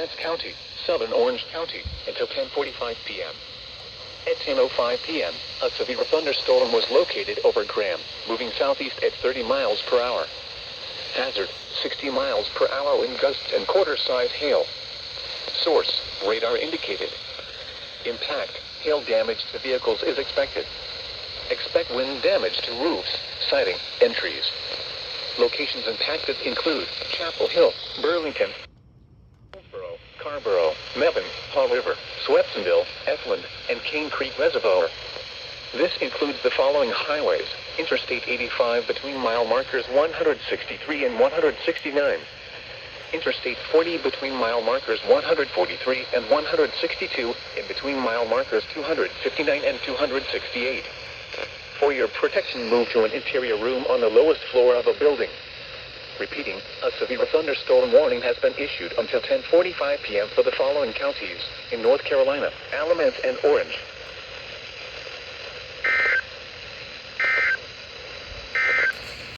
Alamance County, southern Orange County, until 10:45 p.m. At 10:05 p.m., a severe thunderstorm was located over Graham, moving southeast at 30 miles per hour. Hazard, 60 miles per hour wind gusts and quarter-size hail. Source, radar indicated. Impact, hail damage to vehicles is expected. Expect wind damage to roofs, siding, and trees. Locations impacted include Chapel Hill, Burlington, Hillsborough, Carborough, Mebane, Paw River, Swepsonville, Efland, and Cane Creek Reservoir. This includes the following highways: Interstate 85 between mile markers 163 and 169. Interstate 40 between mile markers 143 and 162, and between mile markers 259 and 268. For your protection, move to an interior room on the lowest floor of a building. Repeating, a severe thunderstorm warning has been issued until 10:45 p.m. for the following counties in North Carolina: Alamance and Orange.